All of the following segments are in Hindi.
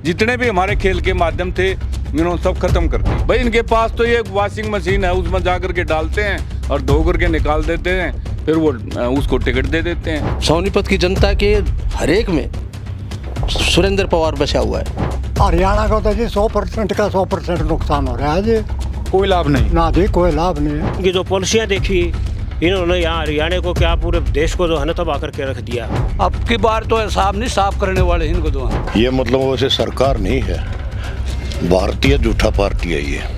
जितने भी हमारे खेल के माध्यम थे इन्होंने सब खत्म कर दिए। भाई इनके पास तो ये वॉशिंग मशीन है, उसमें जा करके डालते हैं और धो करके निकाल देते हैं, फिर वो उसको टिकट दे देते हैं। सोनीपत की जनता के हर एक में सुरेंद्र पवार बचा हुआ है। हरियाणा का तो जी 100% का 100% नुकसान हो रहा है जी। कोई लाभ नहीं ना जी, कोई लाभ नहीं है। इनकी जो पॉलिसियाँ देखी इन्होंने यहाँ हरियाणा को क्या पूरे देश को जो है ना तबाह करके रख दिया। अब की बार तो साफ नहीं साफ करने वाले इनको दो। ये मतलब वैसे सरकार नहीं है, भारतीय झूठा पार्टी है ये।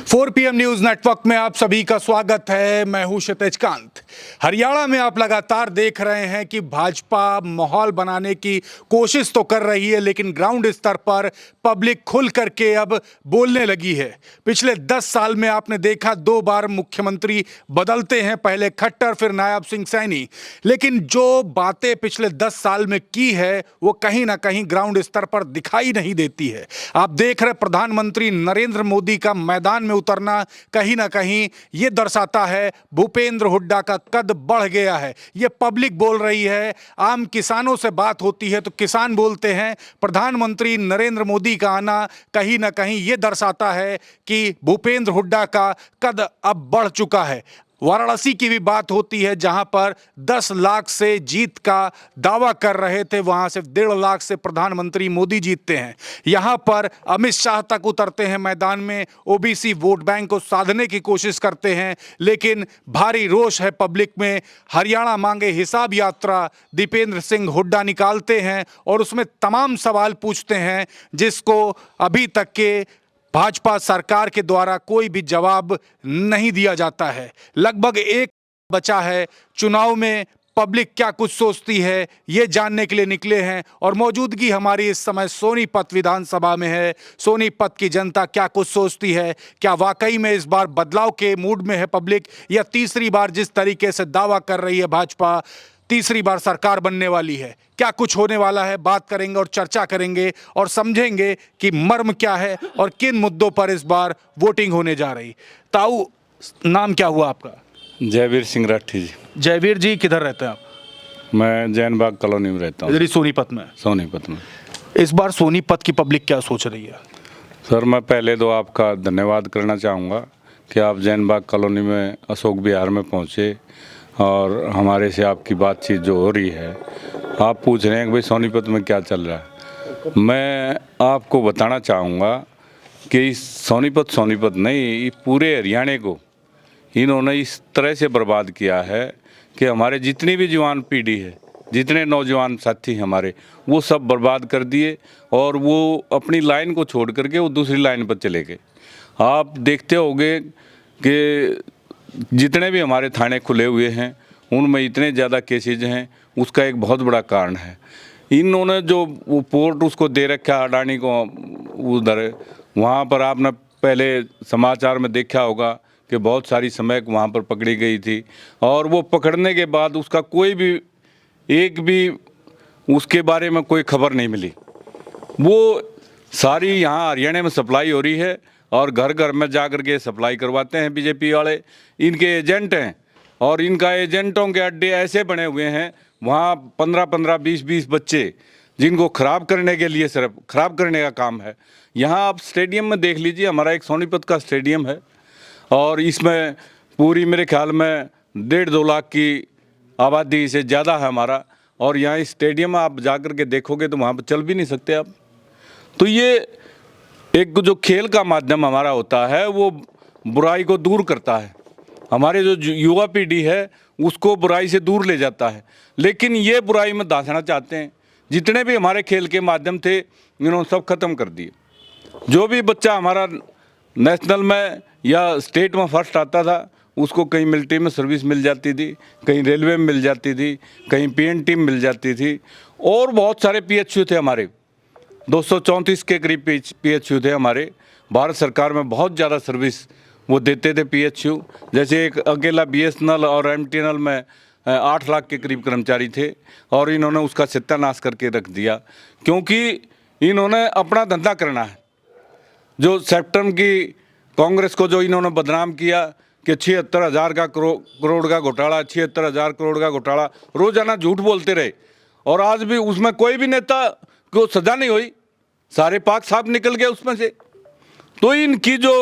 4 PM न्यूज नेटवर्क में आप सभी का स्वागत है। मैं हूं क्षितिज कांत। हरियाणा में आप लगातार देख रहे हैं कि भाजपा माहौल बनाने की कोशिश तो कर रही है, लेकिन ग्राउंड स्तर पर पब्लिक खुल करके अब बोलने लगी है। पिछले 10 साल में आपने देखा 2 बार मुख्यमंत्री बदलते हैं, पहले खट्टर फिर नायब सिंह सैनी, लेकिन जो बातें पिछले 10 साल में की है वो कहीं ना कहीं ग्राउंड स्तर पर दिखाई नहीं देती है। आप देख रहे प्रधानमंत्री नरेंद्र मोदी का मैदान में उतरना कहीं ना कहीं ये दर्शाता है भूपेंद्र हुड्डा का कद बढ़ गया है। ये पब्लिक बोल रही है। आम किसानों से बात होती है तो किसान बोलते हैं प्रधानमंत्री नरेंद्र मोदी का आना कहीं ना कहीं ये दर्शाता है कि भूपेंद्र हुड्डा का कद अब बढ़ चुका है। वाराणसी की भी बात होती है, जहां पर 10 लाख से जीत का दावा कर रहे थे, वहां से 1.5 लाख से प्रधानमंत्री मोदी जीतते हैं। यहां पर अमित शाह तक उतरते हैं मैदान में, ओबीसी वोट बैंक को साधने की कोशिश करते हैं, लेकिन भारी रोष है पब्लिक में। हरियाणा मांगे हिसाब यात्रा दीपेंद्र सिंह हुड्डा निकालते हैं और उसमें तमाम सवाल पूछते हैं जिसको अभी तक के भाजपा सरकार के द्वारा कोई भी जवाब नहीं दिया जाता है। लगभग एक बचा है। चुनाव में पब्लिक क्या कुछ सोचती है ये जानने के लिए निकले हैं और मौजूदगी हमारी इस समय सोनीपत विधानसभा में है। सोनीपत की जनता क्या कुछ सोचती है, क्या वाकई में इस बार बदलाव के मूड में है पब्लिक, या तीसरी बार जिस तरीके से दावा कर रही है भाजपा तीसरी बार सरकार बनने वाली है, क्या कुछ होने वाला है। बात करेंगे और चर्चा करेंगे और समझेंगे कि मर्म क्या है और किन मुद्दों पर इस बार वोटिंग होने जा रही। ताऊ, नाम क्या हुआ आपका? जयवीर सिंह राठी जी। जयवीर जी, किधर रहते हैं आप? मैं जैन बाग कॉलोनी में रहता हूँ। इधर ही सोनीपत में? सोनीपत में। इस बार सोनीपत की पब्लिक क्या सोच रही है? सर, मैं पहले तो आपका धन्यवाद करना चाहूँगा कि आप जैन बाग कॉलोनी में अशोक विहार में पहुँचे और हमारे से आपकी बातचीत जो हो रही है, आप पूछ रहे हैं कि भाई सोनीपत में क्या चल रहा है। मैं आपको बताना चाहूँगा कि सोनीपत नहीं, पूरे हरियाणा को इन्होंने इस तरह से बर्बाद किया है कि हमारे जितनी भी जवान पीढ़ी है, जितने नौजवान साथी हमारे, वो सब बर्बाद कर दिए और वो अपनी लाइन को छोड़ करके वो दूसरी लाइन पर चले गए। आप देखते होंगे कि जितने भी हमारे थाने खुले हुए हैं उनमें इतने ज़्यादा केसेज हैं, उसका एक बहुत बड़ा कारण है इन्होंने जो वो पोर्ट उसको दे रखा है अडानी को उधर। वहाँ पर आपने पहले समाचार में देखा होगा कि बहुत सारी समय वहाँ पर पकड़ी गई थी और वो पकड़ने के बाद उसका कोई भी एक भी उसके बारे में कोई खबर नहीं मिली। वो सारी यहाँ हरियाणा में सप्लाई हो रही है और घर घर में जा कर के सप्लाई करवाते हैं बीजेपी वाले। इनके एजेंट हैं और इनका एजेंटों के अड्डे ऐसे बने हुए हैं, वहाँ 15-15, 20-20 बच्चे जिनको ख़राब करने के लिए सिर्फ ख़राब करने का काम है। यहाँ आप स्टेडियम में देख लीजिए, हमारा एक सोनीपत का स्टेडियम है और इसमें पूरी मेरे ख्याल में 1.5-2 लाख की आबादी से ज़्यादा है हमारा, और यहाँ इस स्टेडियम में आप जा कर के देखोगे तो वहाँ पर चल भी नहीं सकते आप। तो ये एक जो खेल का माध्यम हमारा होता है वो बुराई को दूर करता है, हमारे जो युवा पीढ़ी है उसको बुराई से दूर ले जाता है, लेकिन ये बुराई में धांसना चाहते हैं। जितने भी हमारे खेल के माध्यम थे इन्होंने सब खत्म कर दिए। जो भी बच्चा हमारा नेशनल में या स्टेट में फर्स्ट आता था उसको कहीं मिलिट्री में सर्विस मिल जाती थी, कहीं रेलवे में मिल जाती थी, कहीं PNT में मिल जाती थी, और बहुत सारे PHU थे हमारे, 234 के करीब PHU थे हमारे। भारत सरकार में बहुत ज़्यादा सर्विस वो देते थे PHU। जैसे एक अकेला BSNL और MTNL में 8 लाख के करीब कर्मचारी थे और इन्होंने उसका सत्यानाश करके रख दिया, क्योंकि इन्होंने अपना धंधा करना है। जो सेप्टेम की कांग्रेस को जो इन्होंने बदनाम किया कि 76,000 का करोड़ का घोटाला, 76,000 करोड़ का घोटाला, रोजाना झूठ बोलते रहे। और आज भी उसमें कोई भी नेता को सजा नहीं हुई, सारे पाक साफ निकल गए उसमें से। तो इनकी जो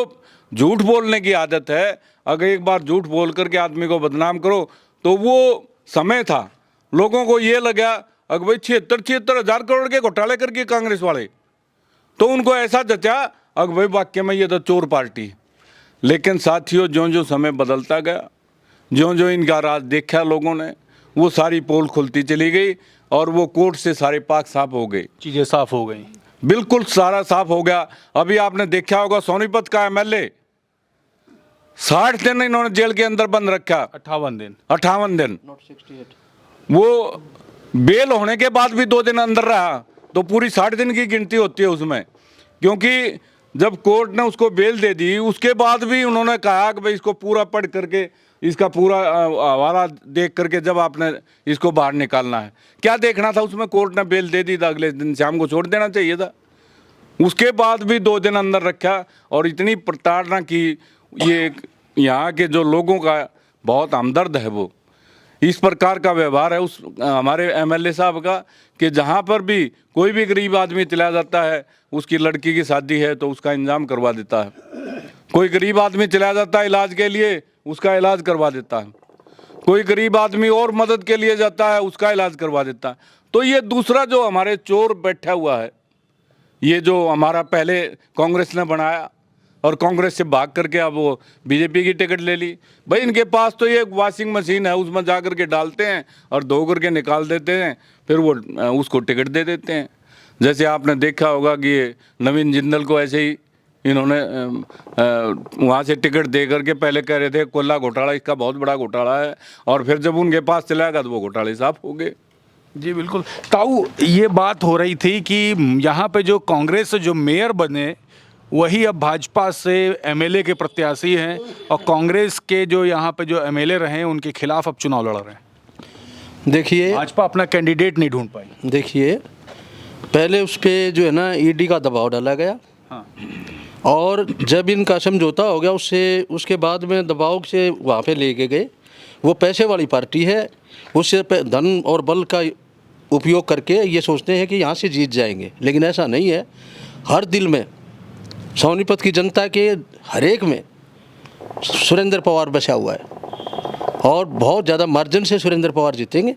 झूठ बोलने की आदत है, अगर एक बार झूठ बोल करके आदमी को बदनाम करो, तो वो समय था लोगों को ये लगा अगर भाई 76,000 करोड़ के घोटाले करके कांग्रेस वाले, तो उनको ऐसा जचा अगर भाई वाक्य में ये तो चोर पार्टी है। लेकिन साथियों, ज्यों ज्यों समय बदलता गया, ज्यों ज्यों इनका राज देखा लोगों ने, वो सारी पोल खुलती चली गई और वो कोर्ट से सारे पाक साफ हो गए, चीजें साफ हो गई। बिल्कुल सारा साफ हो गया। अभी आपने देखा होगा सोनीपत का एमएलए 60 दिन इन्होंने जेल के अंदर बंद रखा, 58 दिन। वो बेल होने के बाद भी 2 दिन अंदर रहा, तो पूरी 60 दिन की गिनती होती है उसमें। क्योंकि जब कोर्ट ने उसको बेल दे दी, उसके बाद भी उन्होंने कहा कि भाई इसको पूरा पढ़ करके, इसका पूरा हवाला देख करके जब आपने इसको बाहर निकालना है। क्या देखना था उसमें? कोर्ट ने बेल दे दी था, अगले दिन शाम को छोड़ देना चाहिए था। उसके बाद भी 2 दिन अंदर रखा और इतनी प्रताड़ना की। ये यहाँ के जो लोगों का बहुत हमदर्द है, वो इस प्रकार का व्यवहार है उस हमारे एमएलए साहब का कि जहाँ पर भी कोई भी गरीब आदमी चला जाता है, उसकी लड़की की शादी है तो उसका इंतजाम करवा देता है। कोई गरीब आदमी चला जाता है इलाज के लिए, उसका इलाज करवा देता है। कोई गरीब आदमी और मदद के लिए जाता है, उसका इलाज करवा देता है। तो ये दूसरा जो हमारे चोर बैठा हुआ है, ये जो हमारा पहले कांग्रेस ने बनाया और कांग्रेस से भाग करके अब वो बीजेपी की टिकट ले ली। भाई इनके पास तो ये वॉशिंग मशीन है, उसमें जा करके डालते हैं और धो करके निकाल देते हैं, फिर वो उसको टिकट दे देते हैं। जैसे आपने देखा होगा कि ये नवीन जिंदल को ऐसे ही इन्होंने वहाँ से टिकट दे करके पहले कह रहे थे कोयला घोटाला इसका बहुत बड़ा घोटाला है, और फिर जब उनके पास चला गया तो वो घोटाले साफ हो गए। जी बिल्कुल। ताऊ, ये बात हो रही थी कि यहाँ पे जो कांग्रेस से जो मेयर बने, वही अब भाजपा से एमएलए के प्रत्याशी हैं, और कांग्रेस के जो यहाँ पे जो एमएलए रहे हैं उनके खिलाफ अब चुनाव लड़ रहे हैं। देखिए, भाजपा अपना कैंडिडेट नहीं ढूंढ पाई। देखिए, पहले उस पर जो है ना ईडी का दबाव डाला गया। हाँ। और जब इनका समझौता हो गया उसके बाद में दबाव से वहाँ पे लेके गए। वो पैसे वाली पार्टी है, उससे धन और बल का उपयोग करके ये सोचते हैं कि यहाँ से जीत जाएंगे, लेकिन ऐसा नहीं है। हर दिल में, सोनीपत की जनता के हर एक में सुरेंद्र पवार बसा हुआ है और बहुत ज़्यादा मार्जिन से सुरेंद्र पवार जीतेंगे,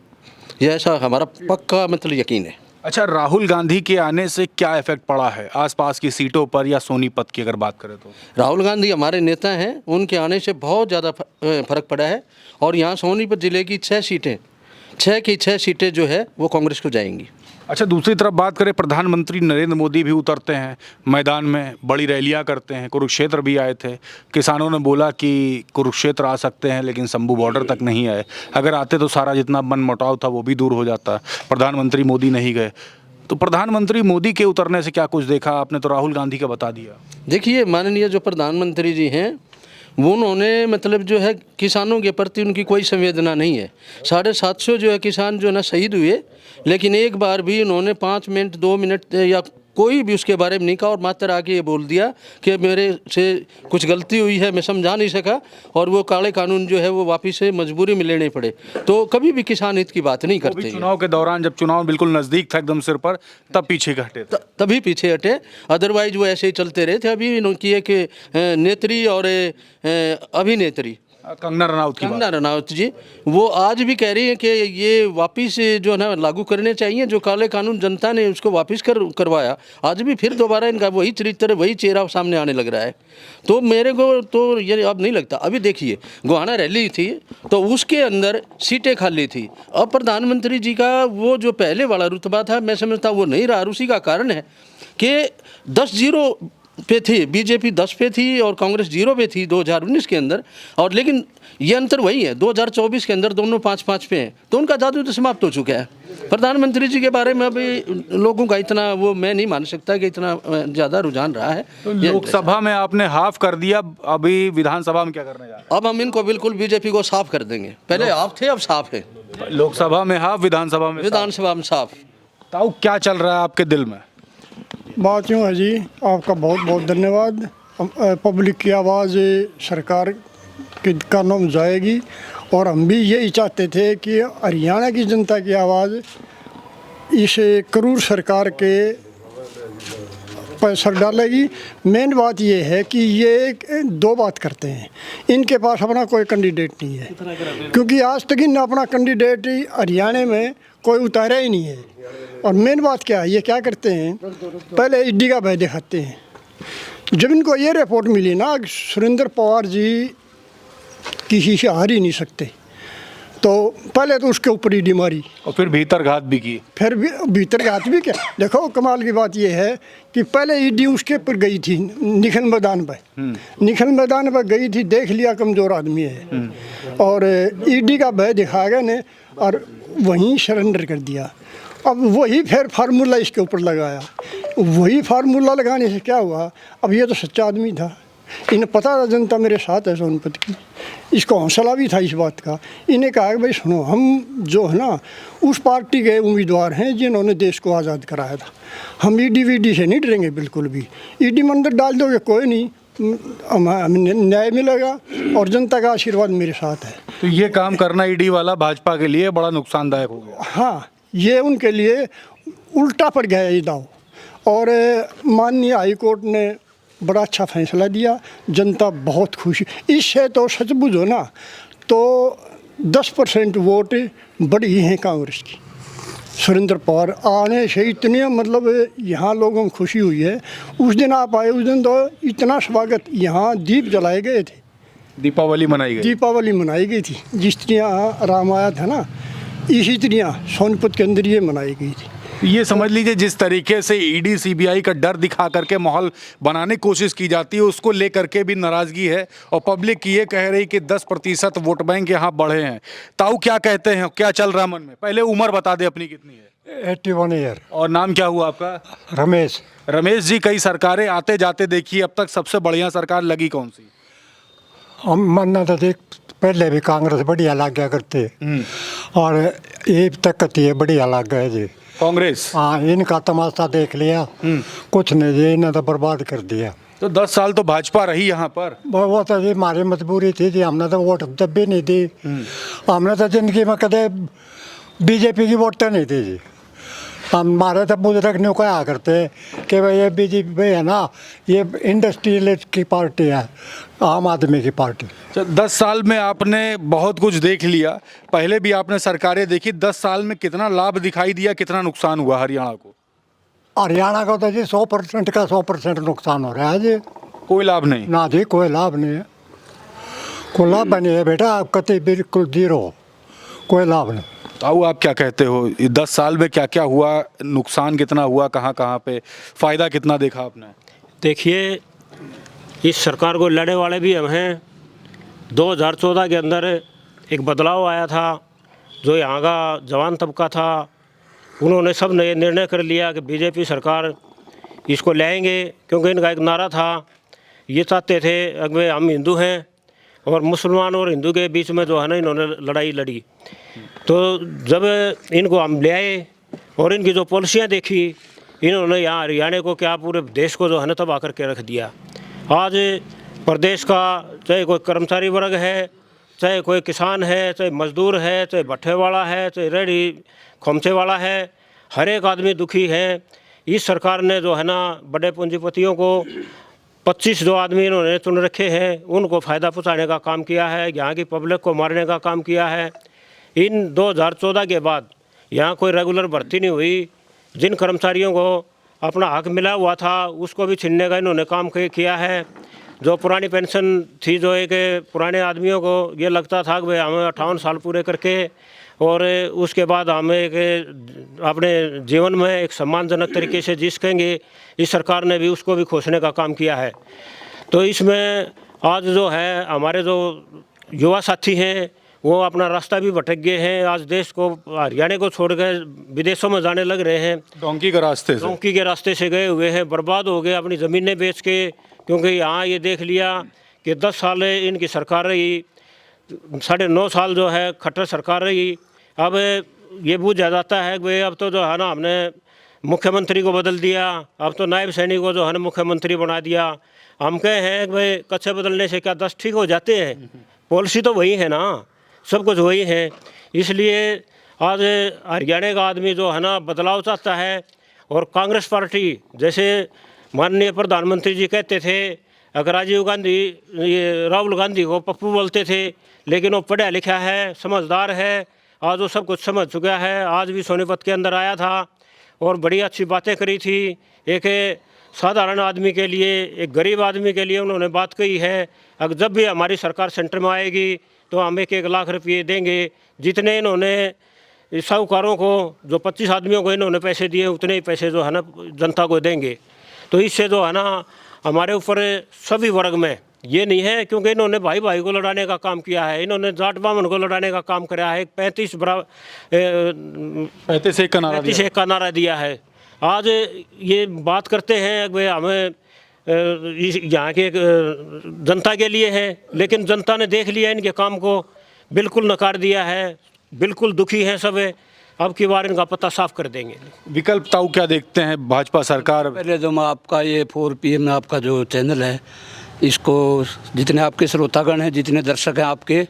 ये ऐसा हमारा पक्का मतलब यकीन है। अच्छा, राहुल गांधी के आने से क्या इफेक्ट पड़ा है आसपास की सीटों पर या सोनीपत की अगर बात करें तो? राहुल गांधी हमारे नेता हैं, उनके आने से बहुत ज़्यादा फर्क पड़ा है। और यहाँ सोनीपत ज़िले की 6 सीटें जो है वो कांग्रेस को जाएंगी। अच्छा, दूसरी तरफ बात करें, प्रधानमंत्री नरेंद्र मोदी भी उतरते हैं मैदान में, बड़ी रैलियां करते हैं। कुरुक्षेत्र भी आए थे, किसानों ने बोला कि कुरुक्षेत्र आ सकते हैं लेकिन शंभू बॉर्डर तक नहीं आए, अगर आते तो सारा जितना मनमुटाव था वो भी दूर हो जाता। प्रधानमंत्री मोदी नहीं गए, तो प्रधानमंत्री मोदी के उतरने से क्या कुछ देखा आपने? तो राहुल गांधी का बता दिया। देखिए, माननीय जो प्रधानमंत्री जी हैं, वो उन्होंने मतलब जो है किसानों के प्रति उनकी कोई संवेदना नहीं है। 750 जो है किसान जो है ना शहीद हुए, लेकिन एक बार भी उन्होंने 5 मिनट 2 मिनट या कोई भी उसके बारे में नहीं कहा, और मात्र आके ये बोल दिया कि मेरे से कुछ गलती हुई है, मैं समझा नहीं सका, और वो काले कानून जो है वो वापस से मजबूरी में लेने पड़े। तो कभी भी किसान हित की बात नहीं करते। चुनाव के दौरान जब चुनाव बिल्कुल नज़दीक था एकदम सिर पर, तब पीछे हटे थे। तभी पीछे हटे, अदरवाइज वो ऐसे ही चलते रहे थे। अभी इनकी एक नेत्री और अभिनेत्री कंगना रनावत जी, वो आज भी कह रही हैं कि ये वापस जो है ना लागू करने चाहिए, जो काले कानून जनता ने उसको वापस करवाया। आज भी फिर दोबारा इनका वही चरित्र, वही चेहरा सामने आने लग रहा है। तो मेरे को तो ये अब नहीं लगता। अभी देखिए, गोहाना रैली थी तो उसके अंदर सीटें खाली थी। अब प्रधानमंत्री जी का वो जो पहले वाला रुतबा था, मैं समझता हूँ वो नहीं रहा। उसी का कारण है कि 10-0 पे थी बीजेपी, 10 पे थी और कांग्रेस 0 पे थी 2019 के अंदर। और लेकिन ये अंतर वही है, 2024 के अंदर दोनों 5-5 पे हैं, तो उनका जादू तो समाप्त हो चुका है। प्रधानमंत्री जी के बारे में अभी लोगों का इतना वो मैं नहीं मान सकता कि इतना ज़्यादा रुझान रहा है। तो लोकसभा में आपने हाफ कर दिया, अभी विधानसभा में क्या करने जा रहे हैं? अब हम इनको बिल्कुल बीजेपी को साफ कर देंगे। पहले हाफ थे, अब साफ है। लोकसभा में हाफ, विधानसभा में साफ। ताऊ, क्या चल रहा है आपके दिल में? बात यूँ है जी, आपका बहुत बहुत धन्यवाद। पब्लिक की आवाज़ सरकार की कानून जाएगी। और हम भी यही चाहते थे कि हरियाणा की जनता की आवाज़ इस क्रूर सरकार के पर सर डालेगी। मेन बात ये है कि ये दो बात करते हैं, इनके पास अपना कोई कैंडिडेट नहीं है, क्योंकि आज तक इन अपना कैंडिडेट हरियाणा में कोई उतारा ही नहीं है। और मेन बात क्या है, ये क्या करते हैं, पहले ईडी का भय दिखाते हैं। जब इनको ये रिपोर्ट मिली ना सुरेंद्र पवार जी किसी से हार ही नहीं सकते, तो पहले तो उसके ऊपर ईडी मारी और फिर भीतर घात भी की। फिर भी भीतर घात भी क्या। देखो कमाल की बात यह है कि पहले ईडी उसके ऊपर गई थी निखिल मैदान पर, निखिल मैदान पर गई थी, देख लिया कमज़ोर आदमी है और ईडी का भय दिखा गए ने और वहीं सरेंडर कर दिया। अब वही फिर फार्मूला इसके ऊपर लगाया, वही फार्मूला लगाने से क्या हुआ, अब ये तो सच्चा आदमी था, इन्हें पता था जनता मेरे साथ है सोनपत की, इसको हौसला भी था इस बात का। इन्हें कहा कि भाई सुनो, हम जो है ना उस पार्टी के उम्मीदवार हैं जिन्होंने देश को आज़ाद कराया था, हम ईडी वीडी से नहीं डरेंगे बिल्कुल भी। ईडी में अंदर डाल दोगे कोई नहीं, हमें न्याय मिलेगा और जनता का आशीर्वाद मेरे साथ है। तो ये काम करना ईडी वाला भाजपा के लिए बड़ा नुकसानदायक हो गया। हाँ, ये उनके लिए उल्टा पड़ गया ये दाव। और माननीय हाई कोर्ट ने बड़ा अच्छा फैसला दिया, जनता बहुत खुश। इससे तो सच बुझो ना तो 10% वोट बढ़ी हैं कांग्रेस की। सुरेंद्र पवार आने से इतने मतलब यहाँ लोगों को खुशी हुई है। उस दिन आप आए, उस दिन तो इतना स्वागत, यहाँ दीप जलाए गए थे, दीपावली मनाई गई। दीपावली मनाई गई थी। जिस तरह राम आया था ना, इसी तरह सोनपत के अंदर ये मनाई गई थी। ये समझ लीजिए जिस तरीके से ईडी सीबीआई का डर दिखा करके माहौल बनाने की कोशिश की जाती है, उसको लेकर के भी नाराजगी है और पब्लिक ये कह रही कि 10% वोट बैंक यहाँ बढ़े हैं। ताऊ क्या कहते हैं, क्या चल रहा मन में? पहले उम्र बता दे अपनी कितनी है। 81 ईयर। और नाम क्या हुआ आपका? रमेश। रमेश जी, कई सरकारें आते जाते देखी, अब तक सबसे बढ़िया सरकार लगी कौन सी? हम मानना था देख, पहले भी कांग्रेस बढ़िया लग गया करते और ये तक है बढ़िया लग गया जी कांग्रेस। हाँ, इनका तमाशा देख लिया, कुछ नहीं जी, इन्हें तो बर्बाद कर दिया। तो 10 साल तो भाजपा रही यहाँ पर। वो तो जी हमारी मजबूरी थी जी, हमने तो वोट तब भी नहीं दी। हमने तो जिंदगी में कदे बीजेपी की वोट तो नहीं दी जी। हमारे तो बुजुर्ग ने कहा करते कि भाई ये बीजेपी है ना, ये इंडस्ट्रियलिस्ट की पार्टी है, आम आदमी की पार्टी। 10 साल में आपने बहुत कुछ देख लिया, पहले भी आपने सरकारें देखी। 10 साल में कितना लाभ दिखाई दिया, कितना नुकसान हुआ हरियाणा को? हरियाणा का तो जी 100% का 100% नुकसान हो रहा है जी। कोई लाभ नहीं ना जी, कोई लाभ नहीं है, कोई लाभ नहीं है बेटा, आप कति बिल्कुल जीरो, कोई लाभ नहीं। ताऊ आप क्या कहते हो, 10 साल में क्या क्या हुआ, नुकसान कितना हुआ, कहाँ कहाँ पे, फ़ायदा कितना देखा आपने? देखिए, इस सरकार को लड़ने वाले भी हम हैं। 2014 के अंदर एक बदलाव आया था, जो यहाँ का जवान तबका था, उन्होंने सब ने निर्णय कर लिया कि बीजेपी सरकार इसको लाएंगे, क्योंकि इनका एक नारा था, ये चाहते थे अगर हम हिंदू हैं और मुसलमान और हिंदू के बीच में जो है ना इन्होंने लड़ाई लड़ी। तो जब इनको हम ले आए और इनकी जो पॉलिसियाँ देखी, इन्होंने यहाँ हरियाणा को क्या पूरे देश को जो है ना तबाह करके रख दिया। आज प्रदेश का चाहे कोई कर्मचारी वर्ग है, चाहे कोई किसान है, चाहे मजदूर है, चाहे भट्ठे वाला है, चाहे रेडी खोमचे वाला है, हर एक आदमी दुखी है। इस सरकार ने जो है ना बड़े पूंजीपतियों को 25 जो आदमी इन्होंने चुन रखे हैं उनको फ़ायदा पहुँचाने का काम किया है, यहाँ की पब्लिक को मारने का काम किया है। इन 2014 के बाद यहाँ कोई रेगुलर भर्ती नहीं हुई। जिन कर्मचारियों को अपना हक मिला हुआ था उसको भी छीनने का इन्होंने काम किया है। जो पुरानी पेंशन थी, जो एक पुराने आदमियों को ये लगता था कि भाई हमें 58 साल पूरे करके और उसके बाद हम एक अपने जीवन में एक सम्मानजनक तरीके से जी सकेंगे, इस सरकार ने भी उसको भी खोसने का काम किया है। तो इसमें आज जो है हमारे जो युवा साथी हैं वो अपना रास्ता भी भटक गए हैं। आज देश को, हरियाणा को छोड़कर विदेशों में जाने लग रहे हैं। डोंकी के रास्ते से, डोंकी के रास्ते से गए हुए हैं, बर्बाद हो गए अपनी ज़मीनें बेच के, क्योंकि यहाँ ये देख लिया कि 10 साल इनकी सरकार रही, 9.5 साल जो है खट्टर सरकार रही। अब ये बुझ जाता है कि भाई अब तो जो है ना हमने मुख्यमंत्री को बदल दिया, अब तो नायब सैनी को जो है ना मुख्यमंत्री बना दिया। हम कहे हैं कि भाई कच्चे बदलने से क्या 10 ठीक हो जाते हैं? पॉलिसी तो वही है ना, सब कुछ वही है। इसलिए आज हरियाणा का आदमी जो है ना बदलाव चाहता है। और कांग्रेस पार्टी, जैसे माननीय प्रधानमंत्री जी कहते थे, अगर राजीव गांधी ये राहुल गांधी को पप्पू बोलते थे, लेकिन वो पढ़ा लिखा है, समझदार है, आज वो सब कुछ समझ चुका है। आज भी सोनीपत के अंदर आया था और बड़ी अच्छी बातें करी थी। एक साधारण आदमी के लिए, एक गरीब आदमी के लिए उन्होंने बात कही है। अगर जब भी हमारी सरकार सेंटर में आएगी तो हम 1-1 लाख रुपये देंगे। जितने इन्होंने साहूकारों को, जो 25 आदमियों को इन्होंने पैसे दिए, उतने ही पैसे जो है ना जनता को देंगे। तो इससे जो है ना हमारे ऊपर सभी वर्ग में ये नहीं है, क्योंकि इन्होंने भाई भाई को लड़ाने का काम किया है, इन्होंने जाट बामन को लड़ाने का काम करा है। 35 एक का नारा दिया है। आज ये बात करते हैं कि हमें यहाँ के जनता के लिए है, लेकिन जनता ने देख लिया इनके काम को, बिल्कुल नकार दिया है, बिल्कुल दुखी हैं सब। अब की बार इनका पता साफ कर देंगे। विकल्प ताऊ क्या देखते हैं भाजपा सरकार? पहले तो मैं आपका ये 4PM आपका जो चैनल है, इसको जितने आपके श्रोतागण हैं, जितने दर्शक हैं आपके,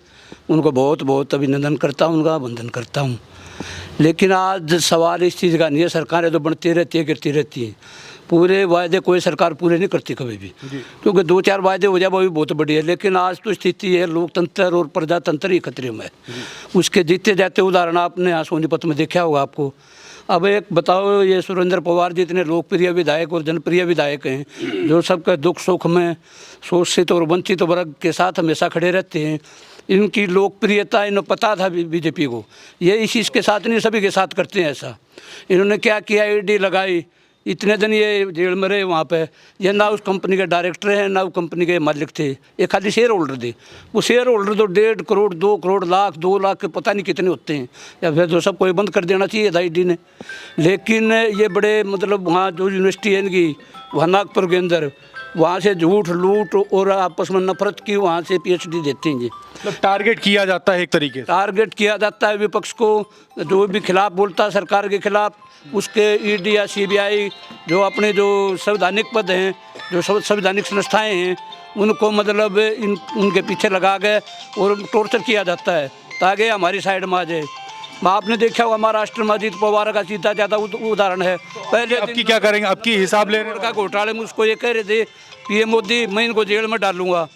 उनको बहुत बहुत अभिनंदन करता हूँ, उनका वंदन करता हूँ। लेकिन आज सवाल इस चीज़ का नहीं है, सरकारें तो बनती रहती है, गिरती रहती हैं। पूरे वायदे कोई सरकार पूरे नहीं करती कभी भी, क्योंकि 2-4 वायदे हो जाए वो भी बहुत बड़ी है। लेकिन आज तो स्थिति है, लोकतंत्र और प्रजातंत्र ही खतरे में है। उसके जीते जाते उदाहरण आपने यहाँ सोनीपत में देखा होगा आपको। अब एक बताओ, ये सुरेंद्र पवार जितने लोकप्रिय विधायक और जनप्रिय विधायक हैं, जो सबके दुख सुख में शोषित और वंचित वर्ग के साथ हमेशा खड़े रहते हैं, इनकी लोकप्रियता इन्हें पता था बीजेपी को, ये इसी के साथ नहीं सभी के साथ करते हैं ऐसा। इन्होंने क्या किया, ईडी लगाई, इतने दिन ये जेल में रहे वहाँ पे। ये ना उस कंपनी के डायरेक्टर हैं, ना उस कंपनी के मालिक थे, ये खाली शेयर होल्डर थे। वो शेयर होल्डर तो 1.5 करोड़, 2 करोड़, लाख, 2 लाख के पता नहीं कितने होते हैं। या फिर तो सब कोई बंद कर देना चाहिए था ईडी ने। लेकिन ये बड़े मतलब वहाँ जो यूनिवर्सिटी है इनकी, वहाँ नागपुर के अंदर, वहाँ से झूठ लूट और आपस में नफरत की, वहाँ से PhD देते हैं। मतलब टारगेट किया जाता है, एक तरीके से टारगेट किया जाता है विपक्ष को, जो भी खिलाफ बोलता है सरकार के खिलाफ, उसके ईडी या CBI जो अपने जो संवैधानिक पद हैं, जो संवैधानिक संस्थाएं हैं, उनको मतलब उनके पीछे लगा गए और टॉर्चर किया जाता है ताकि हमारी साइड में आ जाए। आपने देखा होगा महाराष्ट्र में अजीत पवार का सीधा ज़्यादा उदाहरण है। पहले आपकी क्या करेंगे, आपकी हिसाब ले रहे का घोटाले में उसको ये कह रहे थे PM मोदी मैं इनको जेल में डालूंगा,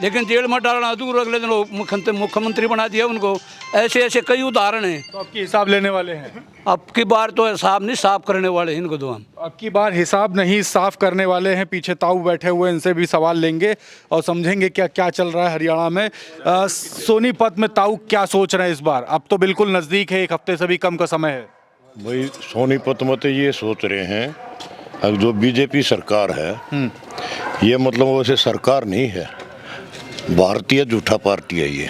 लेकिन जेल में डालना दूर, अगले दिन मुख्यमंत्री बना दिया उनको। ऐसे ऐसे कई उदाहरण हैं। तो आपकी हिसाब लेने वाले हैं? अब की बार तो हिसाब नहीं साफ करने वाले हैं इनको तो हम। अब की बार हिसाब नहीं साफ करने वाले हैं। पीछे ताऊ बैठे हुए, इनसे भी सवाल लेंगे और समझेंगे क्या क्या चल रहा है हरियाणा में। सोनीपत में ताऊ क्या सोच रहे हैं इस बार? अब तो बिल्कुल नज़दीक है, 1 हफ्ते से भी कम का समय है। भाई सोनीपत में तो ये सोच रहे हैं, अब जो बीजेपी सरकार है ये मतलब वैसे सरकार नहीं है, भारतीय झूठा पार्टी है ये।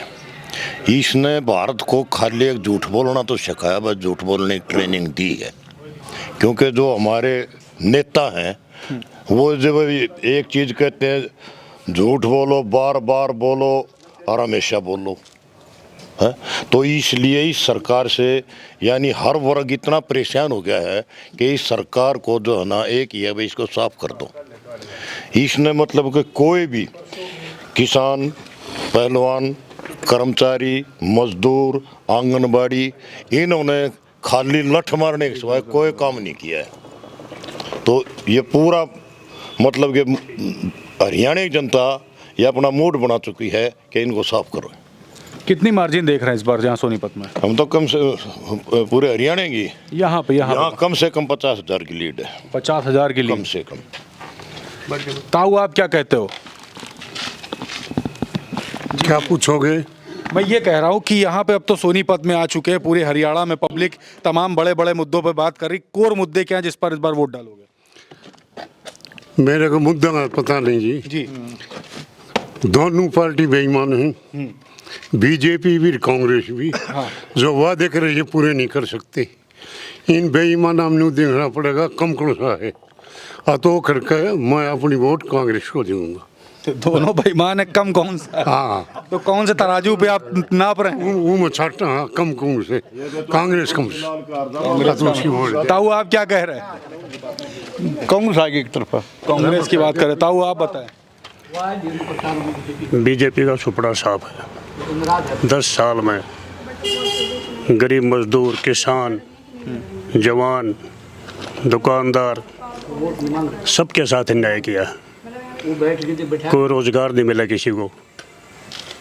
इसने भारत को खाली एक झूठ बोलना तो सिखाया, बस झूठ बोलने की ट्रेनिंग दी है। क्योंकि जो हमारे नेता हैं वो जब एक चीज़ कहते हैं, झूठ बोलो, बार बार बोलो और हमेशा बोलो है। तो इसलिए इस सरकार से यानी हर वर्ग इतना परेशान हो गया है कि इस सरकार को जो है ना, एक ही है भाई इसको साफ कर दो। इसने मतलब कि कोई भी किसान, पहलवान, कर्मचारी, मजदूर, आंगनबाड़ी, इन्होंने खाली लठ मारने के सिवाय कोई काम नहीं किया है। तो ये पूरा मतलब कि हरियाणा की जनता ये अपना मूड बना चुकी है कि इनको साफ करो। कितनी मार्जिन देख रहे हैं इस बार जहाँ सोनीपत में? हम तो कम से पूरे हरियाणा की यहाँ कम से कम 50,000 की लीड है। 50,000 की लीड कम से कम। ताऊ आप क्या कहते हो? क्या पूछोगे? मैं ये कह रहा हूँ कि यहाँ पे अब तो सोनीपत में आ चुके हैं, पूरे हरियाणा में पब्लिक तमाम बड़े बड़े मुद्दों पे बात कर रही। कोर मुद्दे क्या हैं जिस पर इस बार वोट डालोगे? मेरे को मुद्दा पता नहीं जी। दोनों पार्टी बेईमान हैं, बीजेपी भी कांग्रेस भी। जो वादे कर रही है पूरे नहीं कर सकते। इन बेईमान हमने देखना पड़ेगा कम कौन सा है। तो करके मैं अपनी वोट कांग्रेस को दूंगा। तो दोनों बेईमान है, कम कौन सा? हाँ, तो कौन से तराजू पे आप नाप रहे हैं? वो मैं छाटा कम कौन से, कांग्रेस कम से। ताऊ आप क्या कह रहे हैं? कांग्रेस आगे एक तरफा। कांग्रेस की बात करें ताऊ आप बताएं। बीजेपी का सुपड़ा साफ है। 10 साल में गरीब मजदूर, किसान, जवान, दुकानदार सबके साथ अन्याय किया। कोई रोजगार नहीं मिला किसी को।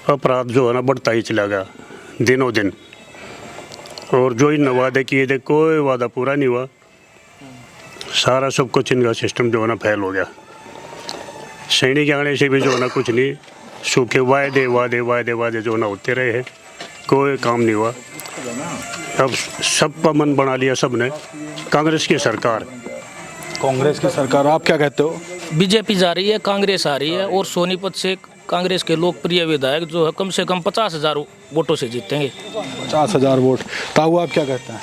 अपराध जो है ना बढ़ता ही चला गया दिनों दिन। और जो इन वादे किए थे कोई वादा पूरा नहीं हुआ। सारा सब कुछ इनका सिस्टम जो है ना फेल हो गया। सैनिक आने से भी जो है ना कुछ नहीं, सूखे वादे वादे वादे वादे जो ना होते रहे हैं, कोई काम नहीं हुआ। अब सबका मन बना लिया सबने, कांग्रेस की सरकार। कांग्रेस की सरकार, आप क्या कहते हो? बीजेपी जा रही है, कांग्रेस आ रही है और सोनीपत से कांग्रेस के लोकप्रिय विधायक जो है कम से कम 50,000 वोटों से जीतेंगे। 50,000 वोट। ताऊ आप क्या कहते हैं?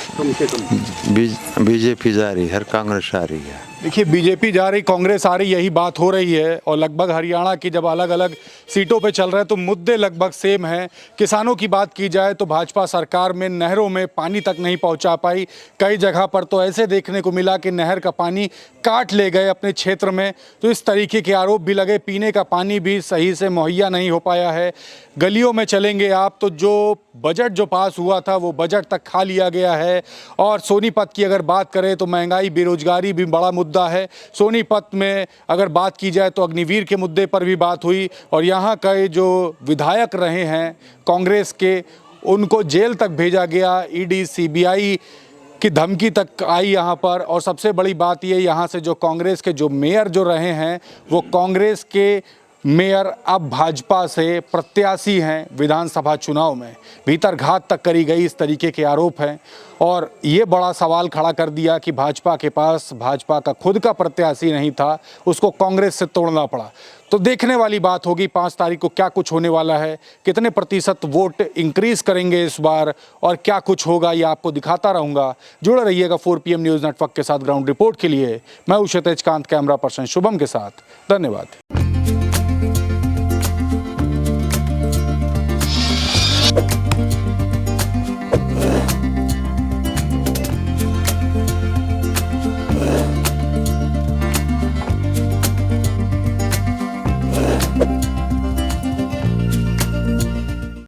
बीजेपी जा रही है, कांग्रेस आ रही है। देखिए बीजेपी जा रही, कांग्रेस आ रही, यही बात हो रही है। और लगभग हरियाणा की जब अलग अलग सीटों पे चल रहे हैं तो मुद्दे लगभग सेम हैं। किसानों की बात की जाए तो भाजपा सरकार में नहरों में पानी तक नहीं पहुंचा पाई। कई जगह पर तो ऐसे देखने को मिला कि नहर का पानी काट ले गए अपने क्षेत्र में। तो इस तरीके के आरोप भी लगे। पीने का पानी भी सही से मुहैया नहीं हो पाया है। गलियों में चलेंगे आप तो जो बजट जो पास हुआ था वो बजट तक खा लिया गया है। और सोनीपत की अगर बात करें तो महंगाई, बेरोजगारी भी बड़ा मुद्दा है। सोनीपत में अगर बात की जाए तो अग्निवीर के मुद्दे पर भी बात हुई। और यहाँ के जो विधायक रहे हैं कांग्रेस के, उनको जेल तक भेजा गया। ईडी, सीबीआई की धमकी तक आई यहाँ पर। और सबसे बड़ी बात ये, यहाँ से जो कांग्रेस के जो मेयर जो रहे हैं वो कांग्रेस के मेयर अब भाजपा से प्रत्याशी हैं विधानसभा चुनाव में। भीतर घात तक करी गई, इस तरीके के आरोप हैं। और ये बड़ा सवाल खड़ा कर दिया कि भाजपा के पास भाजपा का खुद का प्रत्याशी नहीं था, उसको कांग्रेस से तोड़ना पड़ा। तो देखने वाली बात होगी 5 तारीख को क्या कुछ होने वाला है, कितने प्रतिशत वोट इंक्रीज करेंगे इस बार और क्या कुछ होगा, ये आपको दिखाता रहूँगा। जुड़े रहिएगा 4 PM न्यूज़ नेटवर्क के साथ। ग्राउंड रिपोर्ट के लिए मैं हूं क्षितिज कांत, कैमरा पर्सन शुभम के साथ। धन्यवाद।